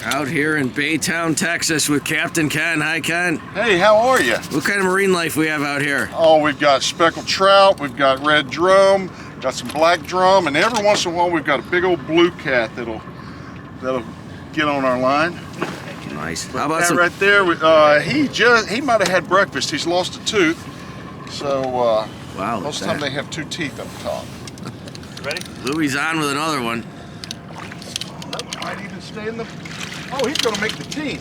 Out here in Baytown, Texas with Captain Ken. Hi, Ken. Hey, how are you? What kind of marine life we have out here? Oh, we've got speckled trout, we've got red drum, got some black drum, and every once in a while we've got a big old blue cat that'll get on our line. Nice. But How about that some right there? He might have had breakfast. He's lost a tooth, so wow, most of the time they have two teeth up top. Ready? Louis on with another one. That might even stay in the. Oh, he's going to make the team.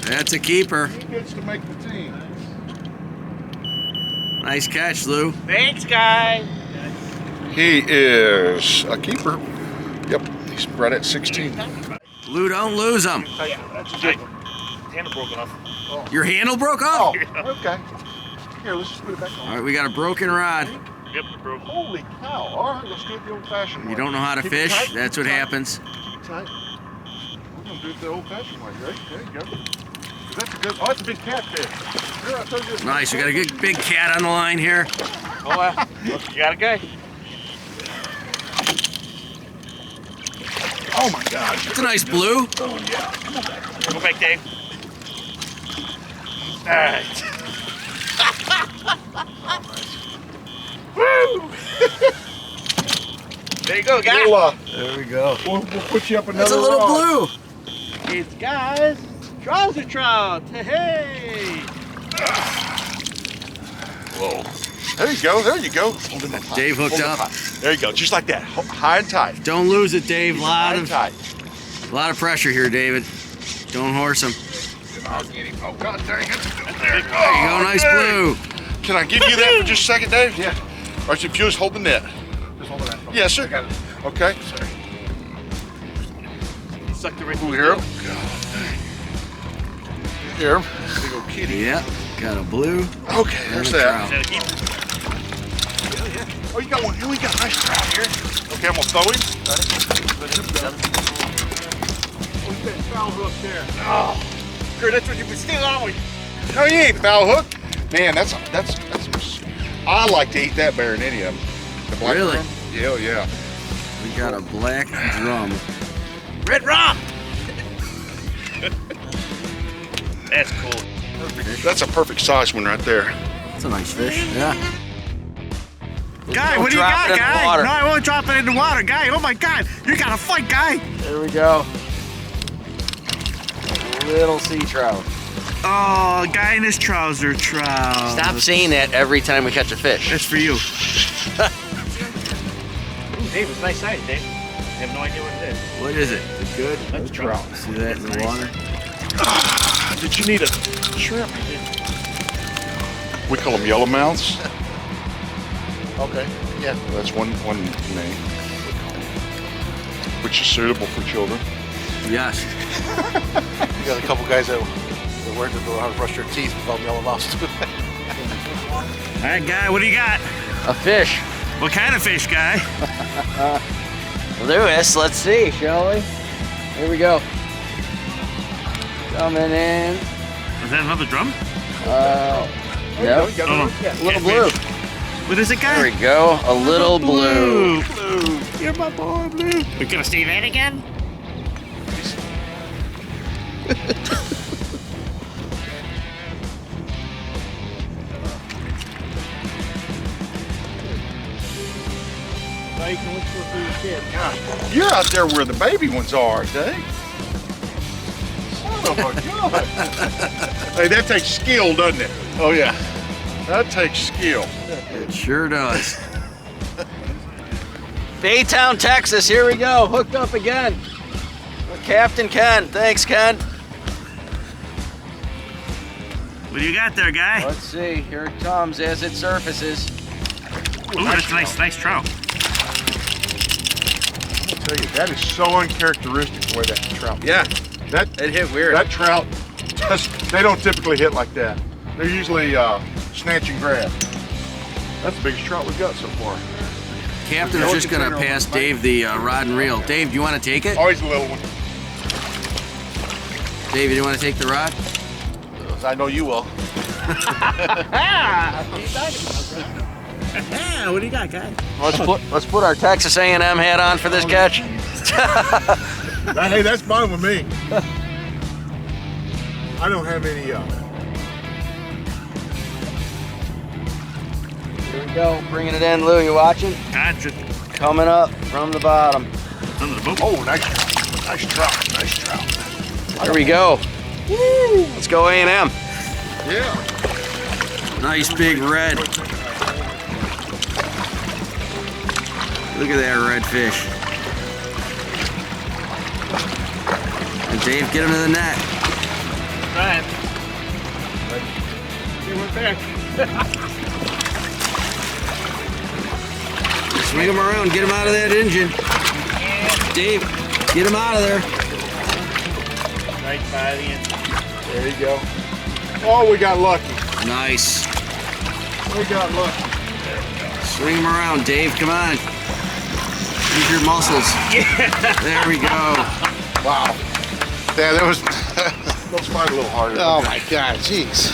That's a keeper. He gets to make the team. Nice catch, Lou. Thanks, guy. He is a keeper. Yep, he's right at 16. Lou, don't lose him. Yeah, that's a good one. Handle broken off. Oh. Your handle broke off? Oh, okay. Here, let's just put it back on. All right, we got a broken rod. Yep, it broke. Holy cow. All right, let's do it the old-fashioned way. You don't know how to Keep it fish? tight, That's keep what it tight, happens. Keep it tight. We're going to do it the old-fashioned way. Right? There you go. That's a good, oh, that's a big catfish. Here, I told you. Nice. We got a good big cat on the line here. Oh, look, you got a guy. Oh, my God. It's a nice blue. Oh, yeah. Go back, Dave. All right. Woo! There you go, guy. There we go. We'll put you up another That's a little rod. blue. It's guys. Trouser trout. Hey. Whoa. There you go. There you go. Hold it up high. Dave hooked Hold it up. high. There you go. Just like that. High and tight. Don't lose it, Dave. High and tight. A lot of pressure here, David. Don't horse him. I'll get him. Oh, God dang it. There you go. Nice blue. Can I give you that for just a second, Dave? Yeah. Or if you just hold the net. Just hold it out. Yes, sir. Got it. Okay. Sorry. Suck the right Ooh, hear him? Hear him? Big old kitty. Yeah. Got a blue. Okay, there's that. Is that a keeper? Oh, you got one. Oh, you got a nice trout here. Okay, I'm going to throw him. Oh, you got a foul hook there. Oh, girl, that's what you've been stealing on me. No, you ain't foul hook. Man, that's. I like to eat that better than any of them. The black Really? drum? Yeah, yeah. We got a black drum. Red rum. That's cool. That's a perfect size one right there. That's a nice fish. Yeah. Guy, what do you got, guy? No, I won't drop it in the water, guy. Oh my God, you gotta fight, guy. There we go. Little sea trout. Oh, guy in his trouser trout. Stop saying that every time we catch a fish. That's for you. Ooh, Dave, it's nice size, Dave. I have no idea what it is. What is it? Is it good? That's trout. See that in the water? Did you need a shrimp? We call them yellowmouths. Okay. Yeah. That's one name. Which is suitable for children. Yes. You got a couple guys that learned to know how to brush their teeth with all the yellow mouse too. All right, guy, what do you got? A fish. What kind of fish, guy? Lewis, let's see, shall we? Here we go. Coming in. Is that another drum? No. A Little blue. What is it, guy? There we go. A little blue. Blue. You're my boy, Blue. We're gonna see that again? Now you can look for your kid. God, you're out there where the baby ones are, Dave. Son of a gun. Hey, that takes skill, doesn't it? Oh, yeah. That takes skill. It sure does. Baytown, Texas. Here we go. Hooked up again. With Captain Ken. Thanks, Ken. What do you got there, guy? Let's see. Here it comes as it surfaces. Ooh, that's nice trout. I'll tell you, that is so uncharacteristic the way that trout. Yeah. That It hit weird. That trout, they don't typically hit like that. They're usually snatch and grab. That's the biggest trout we've got so far. Captain is just going to pass Dave the rod and reel. Dave, do you want to take it? Always a little one. Dave, do you want to take the rod? I know you will. What do you got, guy? Let's put our Texas A&M hat on for this catch. Hey, that's fine with me. I don't have any Here we go. Bringing it in, Lou. You watching? Gotcha. Coming up from the bottom. Under the boat. Oh, nice trout, nice trout. Here we go. Woo. Let's go A&M. Yeah. Nice big red. Look at that red fish. And Dave, get him to the net. Trying. He went back. Swing him around, get him out of that engine. Dave, get him out of there. Right by the end. There you go. Oh, we got lucky. Nice. We got lucky. Swing him around, Dave, come on. Use your muscles. There we go. Wow. Yeah, that was. Let's fight a little harder. Oh my God, jeez.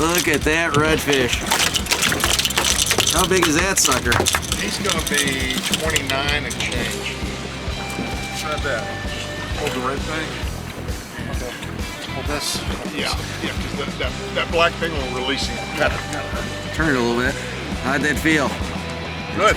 Look at that redfish. How big is that sucker? He's gonna be 29 and change. Try that. Hold the red thing. Okay. Hold this. Yeah, because that black thing will release him. Turn it a little bit. How'd that feel? Good.